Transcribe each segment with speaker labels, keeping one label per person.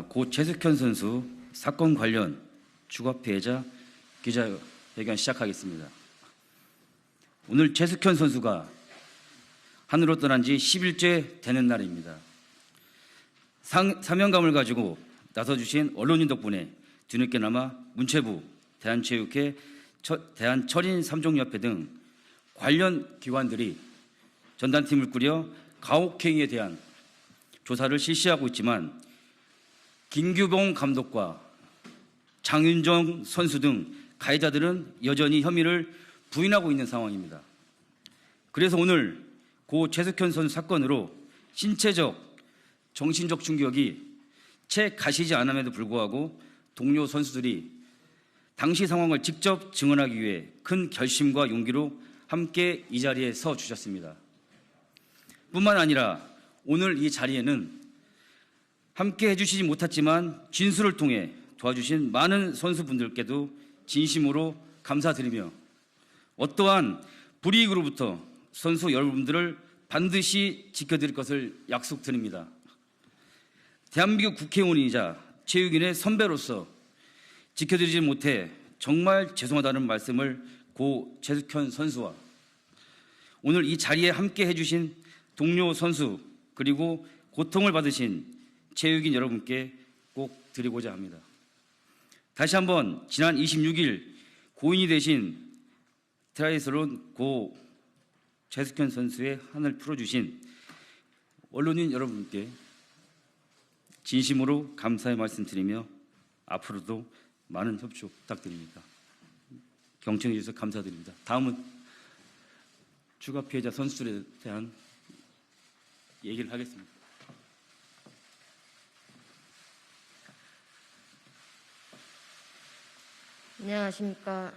Speaker 1: 고 최석현 선수 사건 관련 추가 피해자 기자회견 시작하겠습니다. 오늘 최석현 선수가 하늘로 떠난 지 10일째 되는 날입니다. 사명감을 가지고 나서주신 언론인 덕분에 뒤늦게나마 문체부, 대한체육회, 대한철인 3종협회 등 관련 기관들이 전담팀을 꾸려 가혹행위에 대한 조사를 실시하고 있지만 김규봉 감독과 장윤정 선수 등 가해자들은 여전히 혐의를 부인하고 있는 상황입니다. 그래서 오늘 고 최석현 선수 사건으로 신체적, 정신적 충격이 채 가시지 않음에도 불구하고 동료 선수들이 당시 상황을 직접 증언하기 위해 큰 결심과 용기로 함께 이 자리에 서 주셨습니다. 뿐만 아니라 오늘 이 자리에는 함께 해주시지 못했지만 진술을 통해 도와주신 많은 선수분들께도 진심으로 감사드리며 어떠한 불이익으로부터 선수 여러분들을 반드시 지켜드릴 것을 약속드립니다. 대한민국 국회의원이자 체육인의 선배로서 지켜드리지 못해 정말 죄송하다는 말씀을 고 최석현 선수와 오늘 이 자리에 함께 해주신 동료 선수 그리고 고통을 받으신 체육인 여러분께 꼭 드리고자 합니다. 다시 한번 지난 26일 고인이 되신 트라이애슬론 고 최석현 선수의 한을 풀어주신 언론인 여러분께 진심으로 감사의 말씀드리며 앞으로도 많은 협조 부탁드립니다. 경청해 주셔서 감사드립니다. 다음은 추가 피해자 선수들에 대한 얘기를 하겠습니다.
Speaker 2: 안녕하십니까.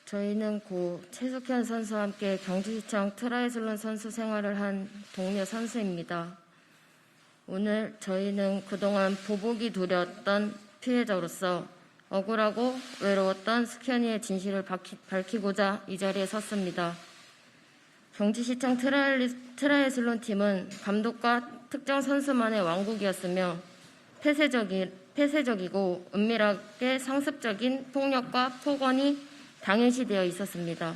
Speaker 2: 저희는 고 최석현 선수와 함께 경주시청 트라이애슬론 선수 생활을 한 동료 선수입니다. 오늘 저희는 그동안 보복이 두려웠던 피해자로서 억울하고 외로웠던 석현이의 진실을 밝히고자 이 자리에 섰습니다. 경주시청 트라이애슬론 팀은 감독과 특정 선수만의 왕국이었으며 폐쇄적이고 은밀하게 상습적인 폭력과 폭언이 당연시되어 있었습니다.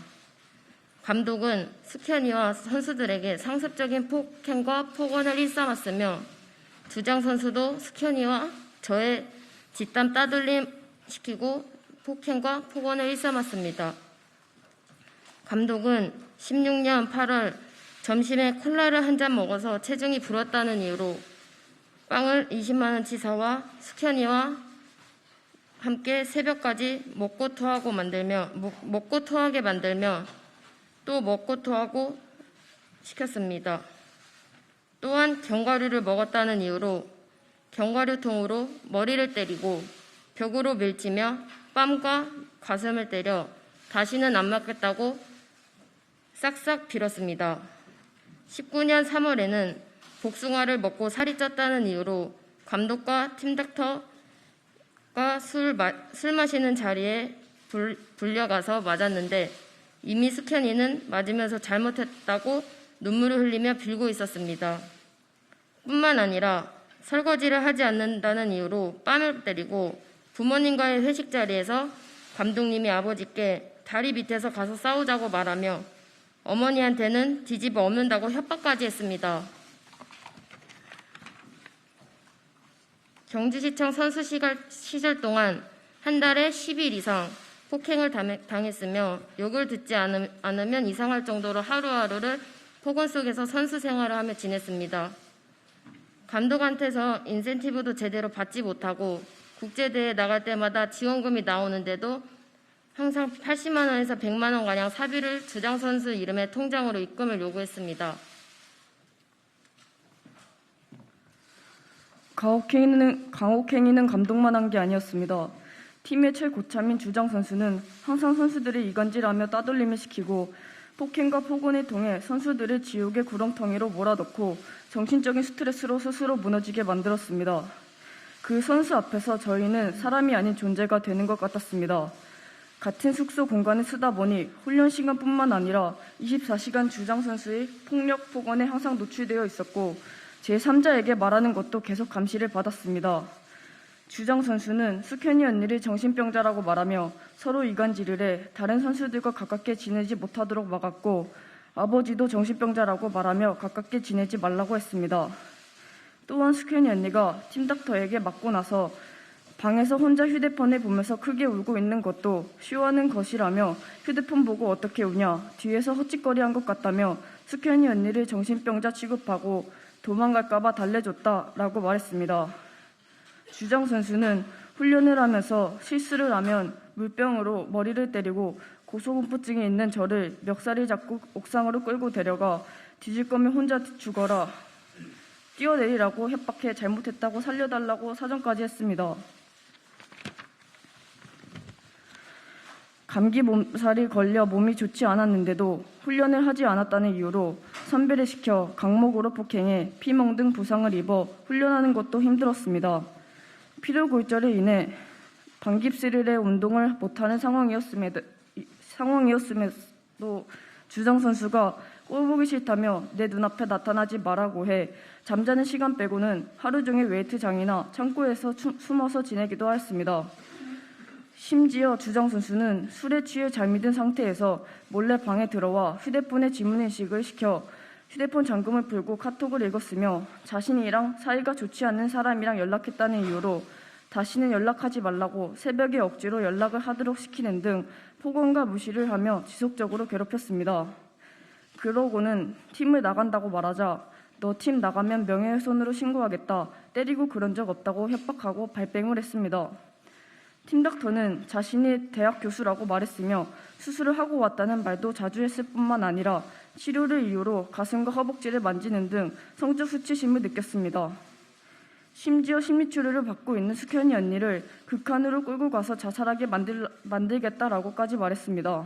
Speaker 2: 감독은 석현이와 선수들에게 상습적인 폭행과 폭언을 일삼았으며 주장 선수도 석현이와 저의 뒷담 따돌림 시키고 폭행과 폭언을 일삼았습니다. 감독은 16년 8월 점심에 콜라를 한 잔 먹어서 체중이 불었다는 이유로 빵을 20만 원치 사와 석현이와 함께 새벽까지 먹고 토하게 만들며 또 먹고 토하고 시켰습니다. 또한 견과류를 먹었다는 이유로 견과류통으로 머리를 때리고 벽으로 밀치며 뺨과 가슴을 때려 다시는 안 맞겠다고 싹싹 빌었습니다. 19년 3월에는 복숭아를 먹고 살이 쪘다는 이유로 감독과 팀닥터가 술 마시는 자리에 불려가서 맞았는데 이미 석현이는 맞으면서 잘못했다고 눈물을 흘리며 빌고 있었습니다. 뿐만 아니라 설거지를 하지 않는다는 이유로 뺨을 때리고 부모님과의 회식 자리에서 감독님이 아버지께 다리 밑에서 가서 싸우자고 말하며 어머니한테는 뒤집어 엎는다고 협박까지 했습니다. 경주시청 선수 시절 동안 한 달에 10일 이상 폭행을 당했으며 욕을 듣지 않으면 이상할 정도로 하루하루를 폭언 속에서 선수 생활을 하며 지냈습니다. 감독한테서 인센티브도 제대로 받지 못하고 국제대회에 나갈 때마다 지원금이 나오는데도 항상 80만 원에서 100만 원가량 사비를 주장 선수 이름의 통장으로 입금을 요구했습니다.
Speaker 3: 가혹행위는 감독만 한 게 아니었습니다. 팀의 최고참인 주장 선수는 항상 선수들을 이간질하며 따돌림을 시키고 폭행과 폭언을 통해 선수들을 지옥의 구렁텅이로 몰아넣고 정신적인 스트레스로 스스로 무너지게 만들었습니다. 그 선수 앞에서 저희는 사람이 아닌 존재가 되는 것 같았습니다. 같은 숙소 공간에 쓰다 보니 훈련 시간뿐만 아니라 24시간 주장 선수의 폭력, 폭언에 항상 노출되어 있었고 제3자에게 말하는 것도 계속 감시를 받았습니다. 주장 선수는 숙현이 언니를 정신병자라고 말하며 서로 이간질을 해 다른 선수들과 가깝게 지내지 못하도록 막았고 아버지도 정신병자라고 말하며 가깝게 지내지 말라고 했습니다. 또한 숙현이 언니가 팀닥터에게 맞고 나서 방에서 혼자 휴대폰을 보면서 크게 울고 있는 것도 쇼하는 것이라며 휴대폰 보고 어떻게 우냐, 뒤에서 헛짓거리한 것 같다며 숙현이 언니를 정신병자 취급하고 도망갈까봐 달래줬다라고 말했습니다. 주장 선수는 훈련을 하면서 실수를 하면 물병으로 머리를 때리고 고소공포증이 있는 저를 멱살을 잡고 옥상으로 끌고 데려가 뒤질 거면 혼자 죽어라, 뛰어내리라고 협박해 잘못했다고 살려달라고 사정까지 했습니다. 감기 몸살이 걸려 몸이 좋지 않았는데도 훈련을 하지 않았다는 이유로 선배를 시켜 강목으로 폭행해 피멍 등 부상을 입어 훈련하는 것도 힘들었습니다. 피로골절에 인해 반깁스를 해 운동을 못하는 상황이었음에도 주장 선수가 꼴 보기 싫다며 내 눈앞에 나타나지 말라고 해 잠자는 시간 빼고는 하루 종일 웨이트장이나 창고에서 숨어서 지내기도 하였습니다. 심지어 주장 선수는 술에 취해 잠이 든 상태에서 몰래 방에 들어와 휴대폰에 지문인식을 시켜 휴대폰 잠금을 풀고 카톡을 읽었으며 자신이랑 사이가 좋지 않는 사람이랑 연락했다는 이유로 다시는 연락하지 말라고 새벽에 억지로 연락을 하도록 시키는 등 폭언과 무시를 하며 지속적으로 괴롭혔습니다. 그러고는 팀을 나간다고 말하자 너 팀 나가면 명예훼손으로 신고하겠다, 때리고 그런 적 없다고 협박하고 발뺌을 했습니다. 팀닥터는 자신이 대학 교수라고 말했으며 수술을 하고 왔다는 말도 자주 했을 뿐만 아니라 치료를 이유로 가슴과 허벅지를 만지는 등 성적 수치심을 느꼈습니다. 심지어 심리치료를 받고 있는 숙현이 언니를 극한으로 끌고 가서 자살하게 만들겠다라고까지 말했습니다.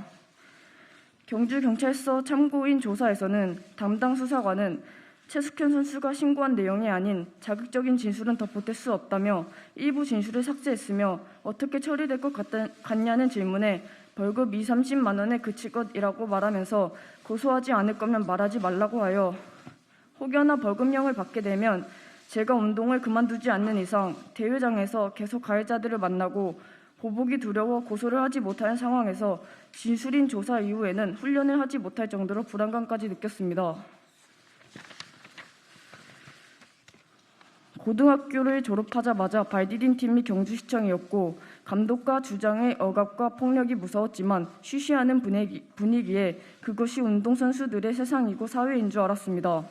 Speaker 3: 경주경찰서 참고인 조사에서는 담당 수사관은 최숙현 선수가 신고한 내용이 아닌 자극적인 진술은 더 보탤 수 없다며 일부 진술을 삭제했으며 어떻게 처리될 것 같냐는 질문에 벌금 20-30만 원에 그칠 것이라고 말하면서 고소하지 않을 거면 말하지 말라고 하여 혹여나 벌금형을 받게 되면 제가 운동을 그만두지 않는 이상 대회장에서 계속 가해자들을 만나고 보복이 두려워 고소를 하지 못하는 상황에서 진술인 조사 이후에는 훈련을 하지 못할 정도로 불안감까지 느꼈습니다. 고등학교를 졸업하자마자 발디딘 팀이 경주시청이었고 감독과 주장의 억압과 폭력이 무서웠지만 쉬쉬하는 분위기에 그것이 운동선수들의 세상이고 사회인 줄 알았습니다.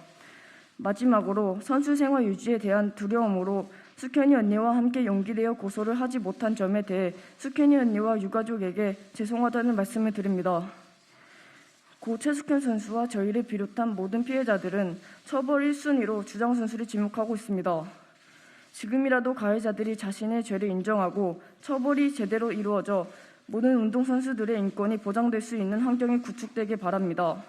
Speaker 3: 마지막으로 선수 생활 유지에 대한 두려움으로 숙현이 언니와 함께 용기내어 고소를 하지 못한 점에 대해 숙현이 언니와 유가족에게 죄송하다는 말씀을 드립니다. 고 최숙현 선수와 저희를 비롯한 모든 피해자들은 처벌 1순위로 주장 선수를 지목하고 있습니다. 지금이라도 가해자들이 자신의 죄를 인정하고 처벌이 제대로 이루어져 모든 운동선수들의 인권이 보장될 수 있는 환경이 구축되길 바랍니다.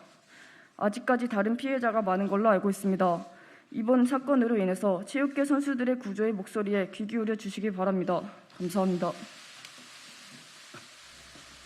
Speaker 3: 아직까지 다른 피해자가 많은 걸로 알고 있습니다. 이번 사건으로 인해서 체육계 선수들의 구조의 목소리에 귀 기울여 주시기 바랍니다. 감사합니다.